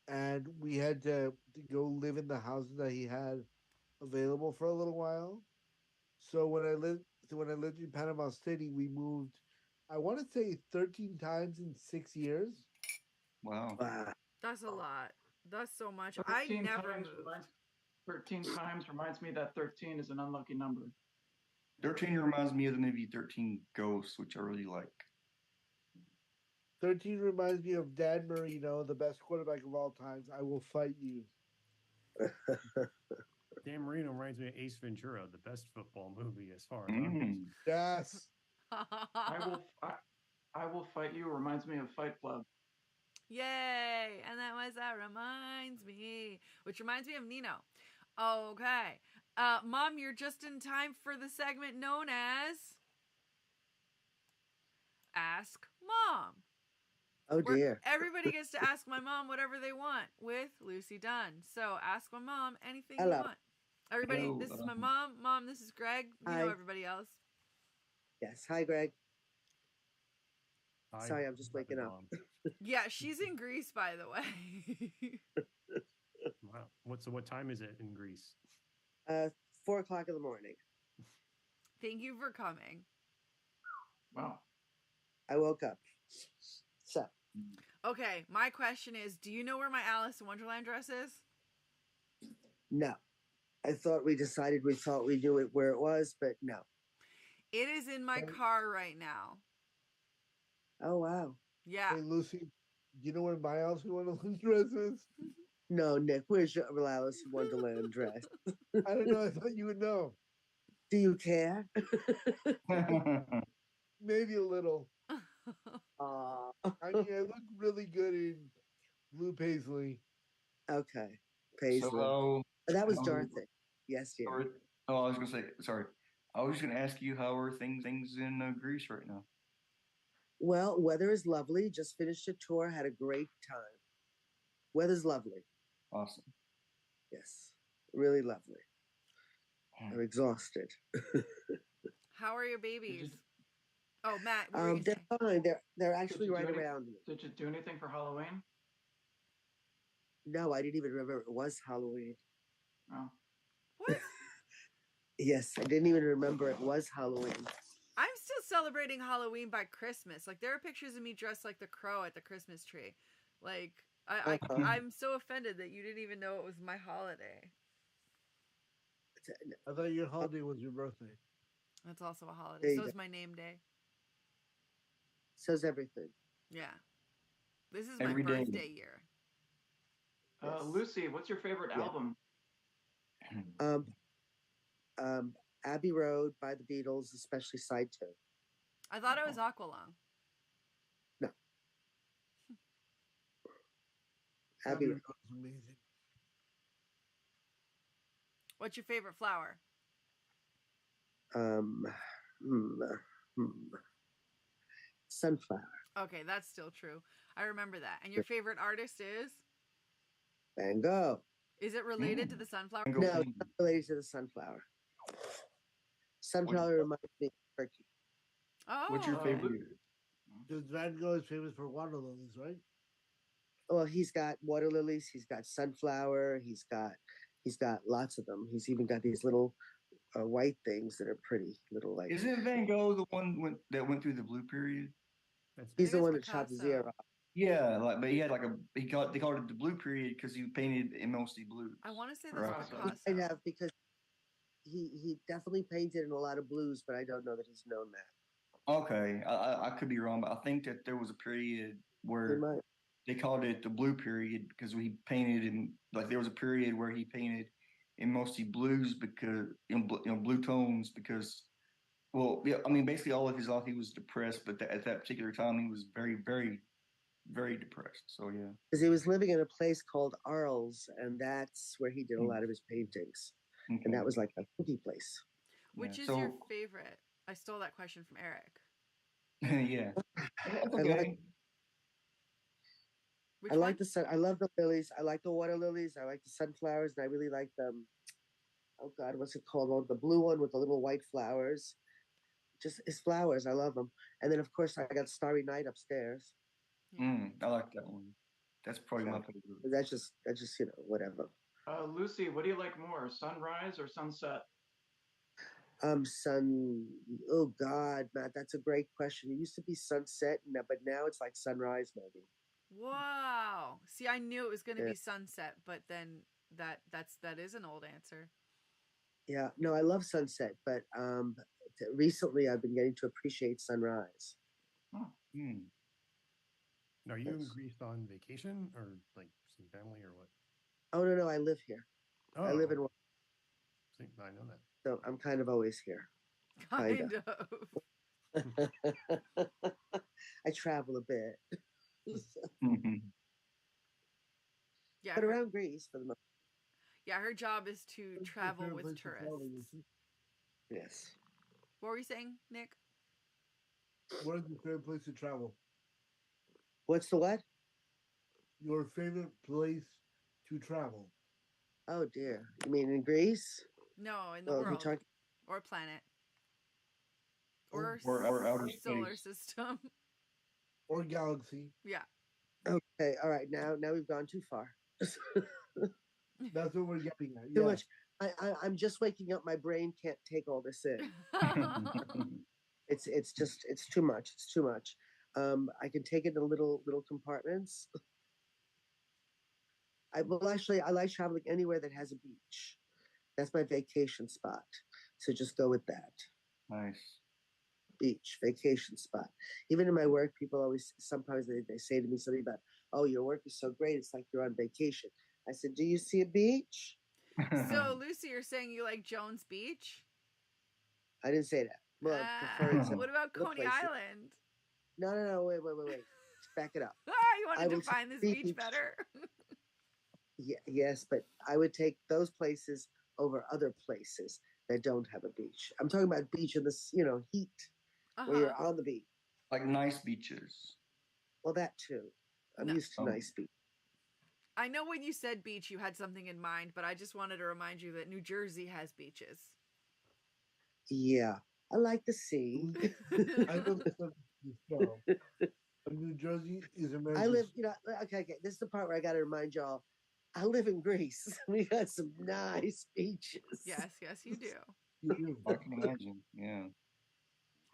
and we had to go live in the houses that he had available for a little while. So when I lived in Panama City, we moved, I want to say 13 times in 6 years. Wow. That's a lot. That's so much. I never moved. 13 times reminds me that 13 is an unlucky number. 13 reminds me of the movie 13 Ghosts, which I really like. 13 reminds me of Dan Marino, the best quarterback of all times. I will fight you. Dan Marino reminds me of Ace Ventura, the best football movie as far as I'm concerned. Yes. I will fight you reminds me of Fight Club. Yay! And that reminds me, which reminds me of Nino. Okay. Mom, you're just in time for the segment known as Ask Mom. Oh dear. Everybody gets to ask my mom whatever they want with Lucy Dunn. So ask my mom anything Hello. you want. Everybody, Hello. this is my mom. Mom, this is Greg. You Hi. know everybody else. Yes. Hi, Greg. Hi, Sorry, I'm just waking up. Mom. Yeah, she's in Greece, by the way. Wow. What time is it in Greece? 4 o'clock in the morning. Thank you for coming. Wow. I woke up. So. Okay, my question is, do you know where my Alice in Wonderland dress is? No. I thought we knew it where it was, but no. It is in my car right now. Oh wow. Yeah. Hey, Lucy, You know where my Alice in Wonderland dress is? No, Nick, where's your Alice in Wonderland dress? I don't know. I thought you would know. Do you care? Maybe a little. Aw. I mean, I look really good in blue paisley. Okay. So Paisley. That was how- Dorothy. Yes, dear. Oh, I was gonna say sorry. I was just gonna ask you how are things in Greece right now? Well, weather is lovely. Just finished a tour, had a great time. Weather's lovely. Awesome. Yes, really lovely. Hmm. I'm exhausted. How are your babies? Oh, Matt, what were you They're saying? fine. They're actually you right do any- around me. Did you do anything for Halloween? No, I didn't even remember it was Halloween. Oh. What? Yes, I didn't even remember it was Halloween. I'm still celebrating Halloween by Christmas. Like there are pictures of me dressed like the crow at the Christmas tree. Like I'm so offended that you didn't even know it was my holiday. I thought your holiday was your birthday. That's also a There holiday. you So go. is my name day. Says everything. Yeah. This is Every my day. birthday year. Yes. Lucy, what's your favorite Yeah. album? Abbey Road by the Beatles, especially side 2. I thought it was Aqualung. No. Abbey Abbey Road was amazing. What's your favorite flower? hmm, Sunflower. Okay, that's still true. I remember that. And your favorite artist is? Van Gogh. Is it related to the sunflower? Van Gogh No, painting. it's not related to the sunflower. Sunflower reminds me of turkey. Oh. What's your favorite? Because Van Gogh is famous for water lilies, right? Well, he's got water lilies. He's got sunflower. He's got lots of them. He's even got these little white things that are pretty little like. Isn't Van Gogh the one that went through the blue period? He's I the think one it's that shot the Picasso. zero. Yeah, like but he had like they called it the blue period because he painted in mostly blues. I want to say that's Right. Picasso. I have because he definitely painted in a lot of blues, but I don't know that he's known that. Okay, I could be wrong, but I think that there was a period He where might. they called it the blue period because he painted in like there was a period where he painted in mostly blues because blue tones because well yeah I mean basically all of his life he was depressed but at that particular time he was very very very depressed so yeah Because he was living in a place called Arles, and that's where he did a lot of his paintings. okay. And that was like a cookie place. Which Yeah, is so- your favorite? I stole that question from Eric. yeah that's I okay. like- Which I one? like the sun. I love the lilies. I like the water lilies. I like the sunflowers, and I really like them. Oh God, what's it called? Oh, the blue one with the little white flowers. Just it's flowers. I love them. And then of course I got Starry Night upstairs. I like that one. That's probably my favorite. But that's just whatever. Lucy, what do you like more, sunrise or sunset? Oh God, Matt, that's a great question. It used to be sunset, but now it's like sunrise, maybe. Wow. See, I knew it was going to Yeah. be sunset, but then that is an old answer. Yeah, no, I love sunset, but recently I've been getting to appreciate sunrise. Hmm. Are you in Yes. Greece on vacation or like some family or what? Oh no, I live here. Oh, I live in, I know that. so I'm kind of always here. Kind Kinda. of. I travel a bit, Yeah. but Her, around Greece for the most. yeah, her job is to What's your travel favorite with place to travel, tourists. Lucy? Yes. What were you saying, Nick? What is your favorite place to travel? What's the what? Your favorite place to travel? Oh dear. You mean in Greece? No, in the Well, if you're world talking- or planet Oh, or outer solar space. system. Or galaxy? Yeah. Okay. All right. Now we've gone too far. That's what we're getting at. Too Yeah. much. I'm just waking up. My brain can't take all this in. It's just it's too much. It's too much. I can take it in little compartments. I like traveling anywhere that has a beach. That's my vacation spot. So just go with that. Nice. Beach, vacation spot. Even in my work, people always sometimes they say to me something about, "Oh, your work is so great. It's like you're on vacation." I said, "Do you see a beach?" So, Lucy, you're saying you like Jones Beach? I didn't say that. Well, I prefer some What about other Coney places. Island? No. Wait. Back it up. You want I to would define this take beach better? Yes, but I would take those places over other places that don't have a beach. I'm talking about beach in this, heat where Uh-huh. you're on the beach. Like nice beaches. Well, that too. I'm No. used to nice beach. I know when you said beach, you had something in mind, but I just wanted to remind you that New Jersey has beaches. Yeah, I like the sea. I live so. New Jersey is America. I live, okay. This is the part where I got to remind y'all. I live in Greece. We got some nice beaches. Yes, you do. I can imagine. Yeah.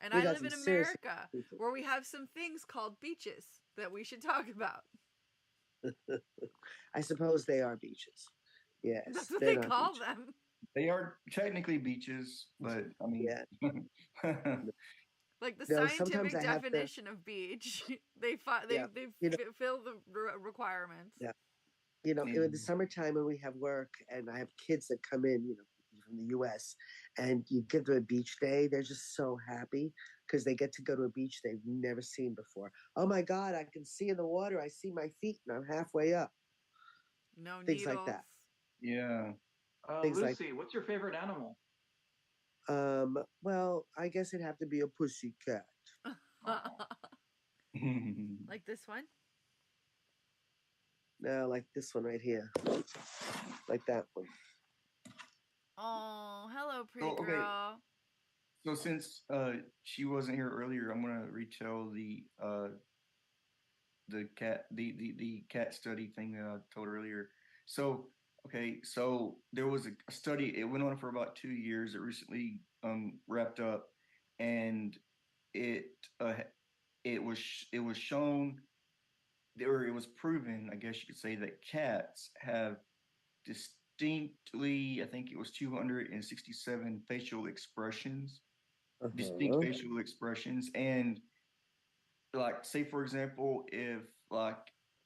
And We I got live in some serious America, beaches. where we have some things called beaches that we should talk about. I suppose they are beaches. Yes, That's what they're they not call beaches. them. They are technically beaches, but I mean, Like the No, sometimes scientific I have to- definition of beach, they Yeah, fill the requirements. Yeah. In the summertime when we have work and I have kids that come in, from the US, and you give them a beach day, they're just so happy because they get to go to a beach they've never seen before. Oh my God, I can see in the water. I see my feet and I'm halfway up. No Things needles. like that. yeah. Things like- Lucy, what's your favorite animal? Well, I guess it'd have to be a pussy cat. Like this one? No, like this one right here. Like that one. Oh, hello, pretty okay. girl. So since she wasn't here earlier, I'm gonna retell the cat study thing that I told earlier. So so there was a study. It went on for about 2 years. It recently wrapped up, and it was shown, or it was proven, I guess you could say, that cats have distinctly, I think it was 267 facial expressions, distinct facial expressions, and like, say for example, if like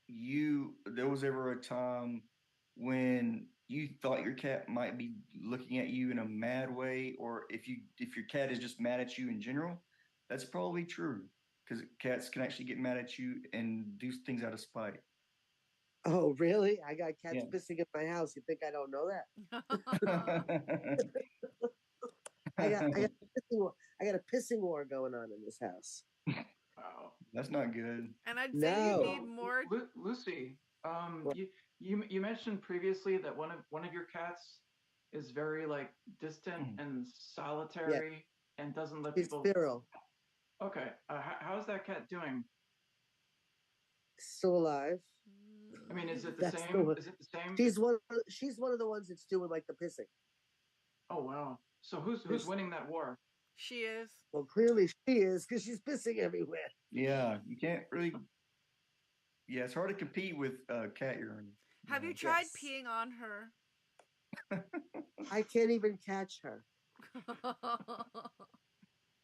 there was ever a time when you thought your cat might be looking at you in a mad way, or if your cat is just mad at you in general, that's probably true, because cats can actually get mad at you and do things out of spite. Oh, really? I got cats Yeah. pissing in my house. You think I don't know that? I got a pissing war going on in this house. Wow. That's not good. And I'd say you No. need more. Lucy, What? you mentioned previously that one of your cats is very like distant and solitary and doesn't let She's people. feral. Okay, how's that cat doing? Still alive. I mean, is it the That's same? the one. Is it the same? She's one of the ones that's doing like the pissing. Oh wow! So who's winning that war? She is. Well, clearly she is because she's pissing everywhere. Yeah, you can't really. Yeah, it's hard to compete with cat urine. Have you tried peeing on her? I can't even catch her.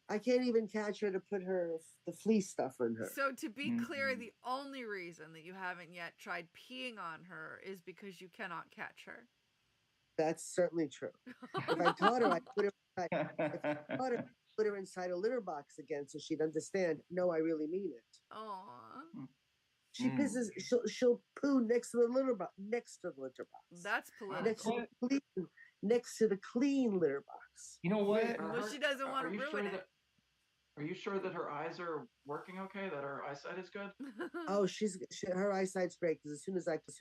I can't even catch her to put the flea stuff in her. So to be clear, the only reason that you haven't yet tried peeing on her is because you cannot catch her. That's certainly true. If I taught her, I'd put her inside a litter box again, so she'd understand. No, I really mean it. Aww. She pisses. She'll poo next to the litter box. Next to the litter box. That's political. Next to the clean litter box. You know what? Well, she doesn't want to ruin it. Are you sure that her eyes are working okay? That her eyesight is good? Oh, her eyesight's great because as soon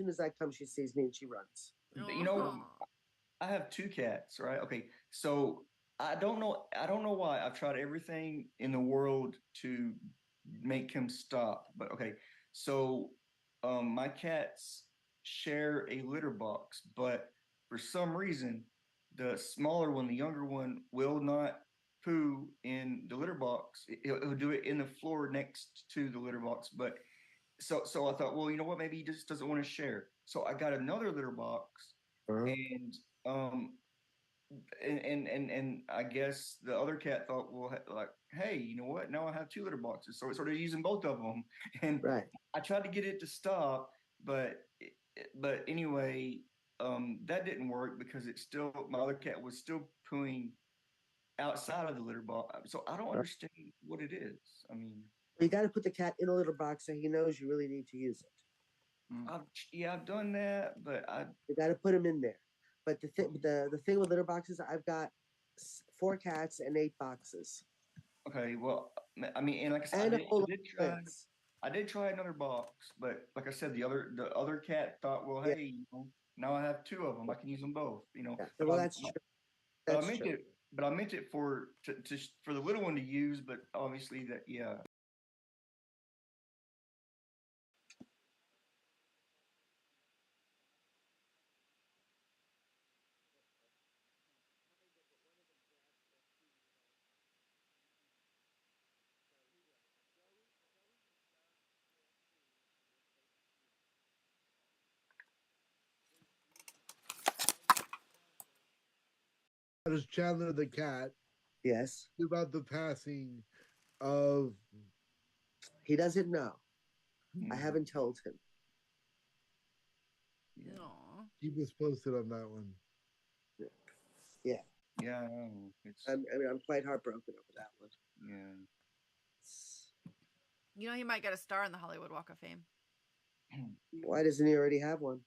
as I come, she sees me and she runs. You know, I have 2 cats, right? Okay, so I don't know why. I've tried everything in the world to make him stop, but okay. So, my cats share a litter box, but for some reason, the smaller one, the younger one, will not poo in the litter box. He'll do it in the floor next to the litter box. But so I thought, well, you know what? Maybe he just doesn't want to share. So I got another litter box, and and I guess the other cat thought, well, like, hey, you know what? Now I have two litter boxes, so it started using both of them. And Right. I tried to get it to stop, but anyway, that didn't work because it's still my other cat was still pooing outside of the litter box. So I don't Right. understand what it is. I mean, You got to put the cat in a litter box so he knows you really need to use it. I've done that, but You got to put him in there. But the thing with litter boxes, I've got 4 cats and 8 boxes. okay. Well, I mean, and like I said, And a whole lot did of try. plants. I did try another box, but like I said, the other cat thought, well, Yeah. hey, now I have two of them. I can use them both. Yeah. But Well, that's true. but I That's meant true. it. But I meant it for the little one to use. But obviously that, yeah. That is Chandler the cat Yes. about the passing of. He doesn't know. I Hmm. haven't told him. Yeah. Aw. Keep us posted on that one. Yeah. Yeah, I know. It's I'm quite heartbroken over that one. yeah. You know, he might get a star in the Hollywood Walk of Fame. Why doesn't he already have one?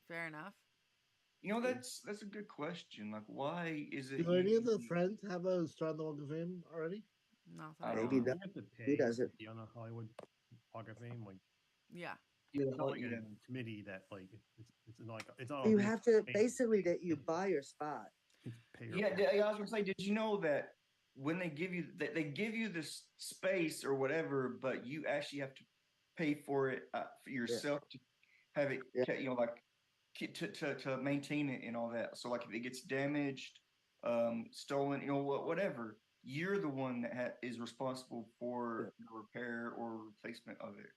Fair enough. That's a good question. Like, why is it? Do any of the friends have a star on the Walk of Fame already? Not that I I don't know Maybe of. not. You have to pay He doesn't. to be on the Hollywood Walk of Fame. Like Yeah. it's not like Yeah. a committee that like it's not like it's not. You a have to thing. basically that you buy your spot. It's pay your Yeah, way. I was gonna say, did you know that when they give you this space or whatever, but you actually have to pay for it for yourself to have it, Yeah. like to maintain it and all that. So like if it gets damaged, stolen, whatever, you're the one that is responsible for the repair or replacement of it.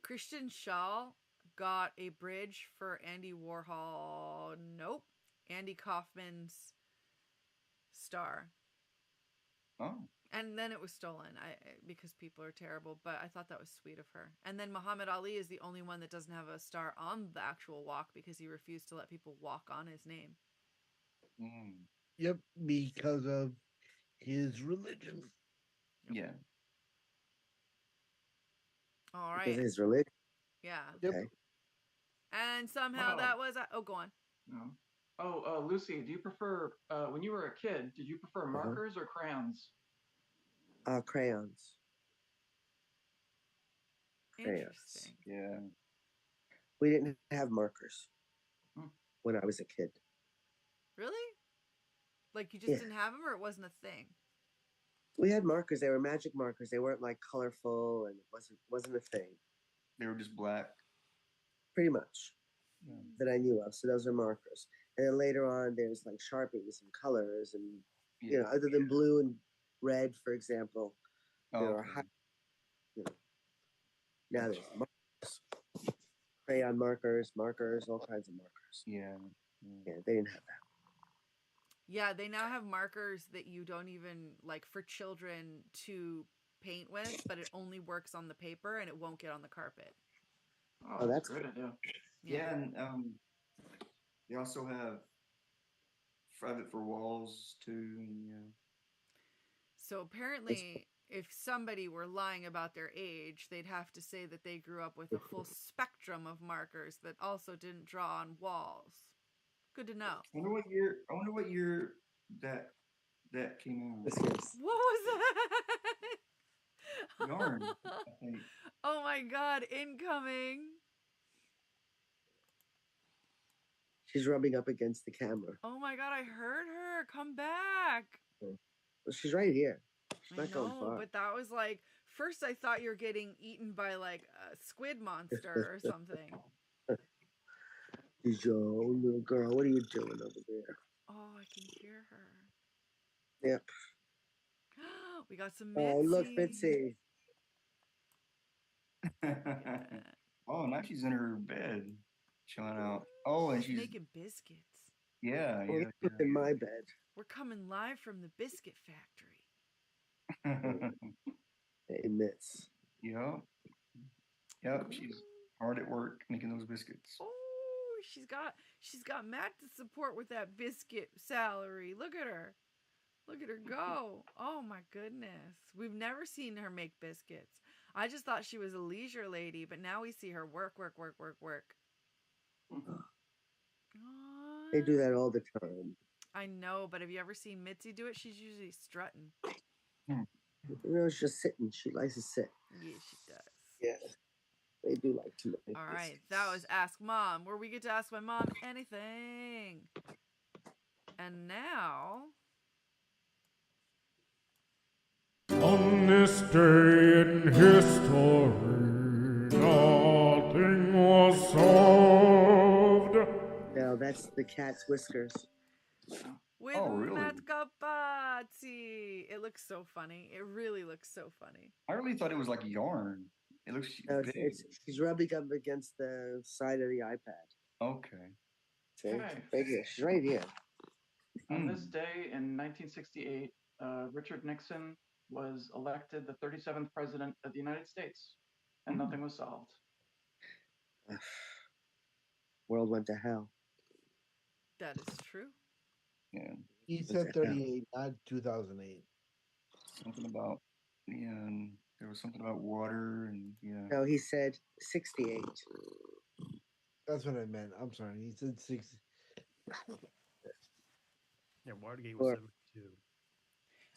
Christian Shaw got a bridge for Andy Warhol. Nope. Andy Kaufman's star. Oh, And then it was stolen because people are terrible, but I thought that was sweet of her. And then Muhammad Ali is the only one that doesn't have a star on the actual walk because he refused to let people walk on his name. mm, Yep, because of his religion. yeah. All Because right. of his religion. Yeah. Yep. Okay. And somehow that was... Oh, go on. No. Oh, Lucy, do you prefer when you were a kid? Did you prefer markers or crayons? Crayons. Interesting. Yeah. We didn't have markers Hmm. when I was a kid. Really? Like you just Yeah. didn't have them, or it wasn't a thing? We had markers. They were magic markers. They weren't like colorful, and it wasn't a thing. They were just black. Pretty much Yeah. that I knew of. So those are markers. And then later on, there's like sharpies and colors, and Yeah. other than blue and red, for example, Oh, there are okay. now there's markers, crayon markers, all kinds of markers. Yeah. Yeah, they didn't have that. Yeah, they now have markers that you don't even like for children to paint with, but it only works on the paper and it won't get on the carpet. Oh, that's a great idea. Yeah, and they also have it for walls too. Yeah. So apparently, if somebody were lying about their age, they'd have to say that they grew up with a full spectrum of markers that also didn't draw on walls. Good to know. I wonder what year that came out. This is What was that? Yarn, I think. Oh my god, incoming. she's rubbing up against the camera. Oh my god, I heard her. Come back. Well, she's right here. She's I not going know, far. but that was like, first I thought you were getting eaten by like a squid monster or something. Yo, little girl, what are you doing over there? Oh, I can hear her. Yep. We got some Oh, look, Mitzi. Bitsy. Oh, now she's in her bed, chilling out. Oh, and she's making biscuits. Yeah, Well, he yeah, slept in my bed. We're coming live from the biscuit factory. yeah. Hey, Mitts. Yep. Yep. She's hard at work making those biscuits. Oh, she's got Matt to support with that biscuit salary. Look at her. Look at her go. Oh my goodness. We've never seen her make biscuits. I just thought she was a leisure lady, but now we see her work. They Aw. do that all the time. I know, but have you ever seen Mitzi do it? She's usually strutting. Hmm. She's just sitting. She likes to sit. Yeah, she does. Yeah, they do like to make All right, biscuits. that was Ask Mom, where we get to ask my mom anything. And now, On this day in history, nothing was solved. No, that's the cat's whiskers. with Oh, really? Matt Capazzi. It looks so funny. It really looks so funny. I really thought it was like yarn. It looks No, big. she's rubbing up against the side of the iPad. Okay. See? Okay. Right here. She's right here. On this Hmm. day in 1968, Richard Nixon was elected the 37th president of the United States, and Hmm. nothing was solved. World went to hell. That is true. Yeah. He said 38, not 2008. Something about and there was something about water and yeah. No, he said 68. That's what I meant. I'm sorry. He said 60. Yeah, Watergate Or- was 72.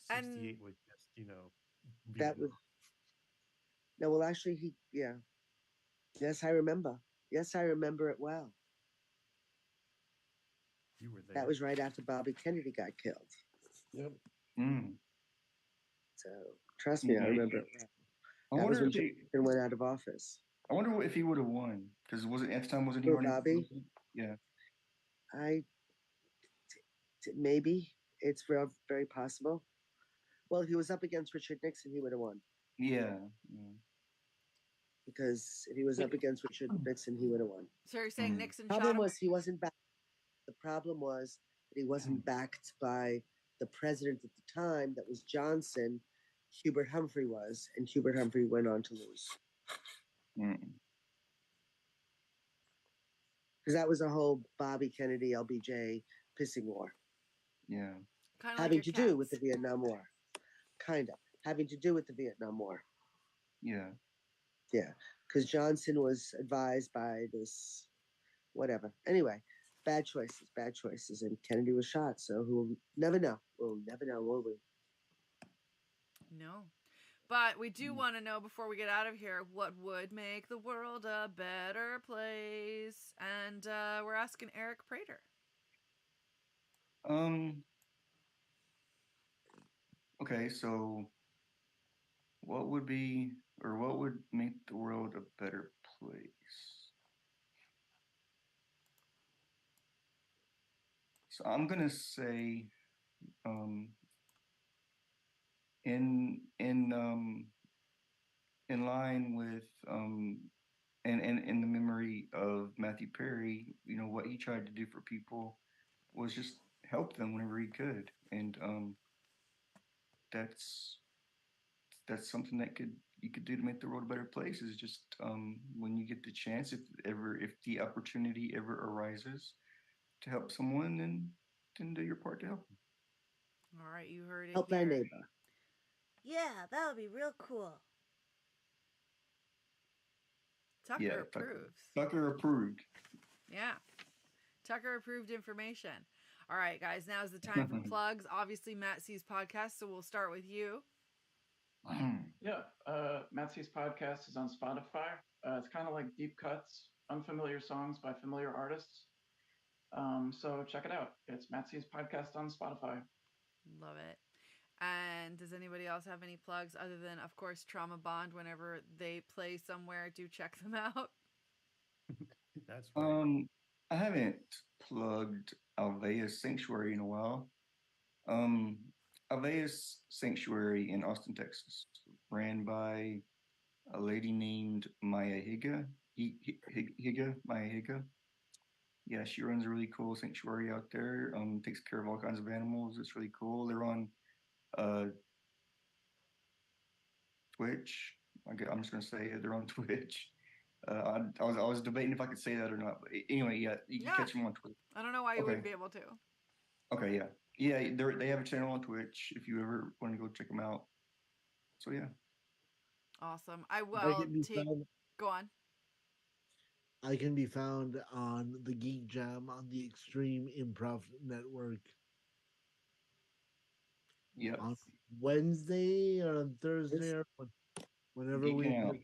68 was just, That was. No, well, actually, yeah. Yes, I remember. Yes, I remember it well. You were there. That was right after Bobby Kennedy got killed. Yep. Mm. So trust me, I Yeah. remember it well. I That was wonder when if he, Johnson went out of office. I wonder if he would have won because was it at the time wasn't he Who, running? for Bobby? president? Yeah. Maybe it's very possible. Well, if he was up against Richard Nixon, he would have won. Yeah. Yeah. Because if he was up against Richard Nixon, he would have won. So you're saying Mm. Nixon shot Problem him? was he wasn't backed. The problem was that he wasn't backed by the president at the time. That was Johnson. Hubert Humphrey was, and Hubert Humphrey went on to lose Mm. because that was a whole Bobby Kennedy LBJ pissing war, Yeah. Kind of having like to your do with the cats. Vietnam War, kind of having to do with the Vietnam War. Yeah. Yeah, because Johnson was advised by this, whatever. Anyway, bad choices, and Kennedy was shot. So we'll never know. We'll never know, will we? No. But we do want to know before we get out of here what would make the world a better place. And we're asking Eric Prater. Okay, so what would make the world a better place? So I'm gonna say, in line with and in the memory of Matthew Perry, what he tried to do for people was just help them whenever he could, and that's something that you could do to make the world a better place. Is just when you get the chance, if the opportunity ever arises to help someone, then do your part to help them. All right, you heard it Help thy here. neighbor. Yeah, that would be real cool. Tucker Yeah, approves. Tucker approved. Yeah. Tucker approved information. All right, guys, now's the time for plugs. Obviously, Matt C's podcast, so we'll start with you. Yeah, Matt C's podcast is on Spotify. It's kind of like deep cuts, unfamiliar songs by familiar artists. So check it out. It's Matt C's podcast on Spotify. Love it. And does anybody else have any plugs other than, of course, Trauma Bond? Whenever they play somewhere, do check them out. That's right. I haven't plugged Alveus Sanctuary in a while. Alveus Sanctuary in Austin, Texas, ran by a lady named Maya Higa. Maya Higa. Yeah, she runs a really cool sanctuary out there. Takes care of all kinds of animals. It's really cool. They're on uh Twitch. I'm just gonna say it. They're on Twitch. I was debating if I could say that or not. But anyway, yeah, you can Yeah. catch them on Twitch. I don't know why you Okay. wouldn't be able to. Okay, yeah, yeah. They have a channel on Twitch if you ever want to go check them out. So yeah. Awesome. I I will can be take. found. Go on. I can be found on the Geek Jam on the Extreme Improv Network Yep. on Wednesday or on Thursday or whenever we. Geeking out.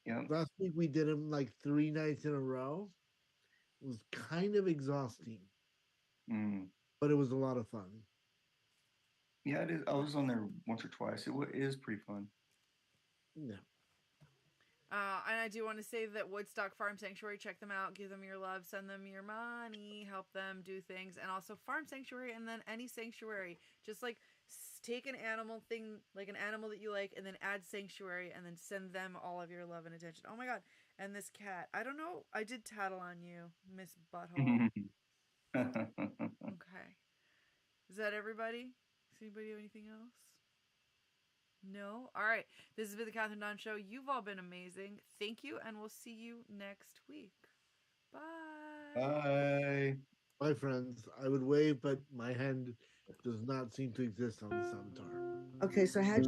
Yep. Last week we did them like 3 nights in a row. It was kind of exhausting, Mm. but it was a lot of fun. Yeah, it is. I was on there once or twice. It is pretty fun. Yeah. And I do want to say that Woodstock Farm Sanctuary, check them out, give them your love, send them your money, help them do things. And also Farm Sanctuary, and then any sanctuary. Just like take an animal thing, like an animal that you like, and then add sanctuary, and then send them all of your love and attention. Oh my God. And this cat, I don't know. I did tattle on you, Miss Butthole. Okay. Is that everybody? Does anybody have anything else? No? All right. This has been the Kathryn Dunn Show. You've all been amazing. Thank you, and we'll see you next week. Bye. Bye. Bye, friends. I would wave, but my hand does not seem to exist on the Savitar. Okay, so how'd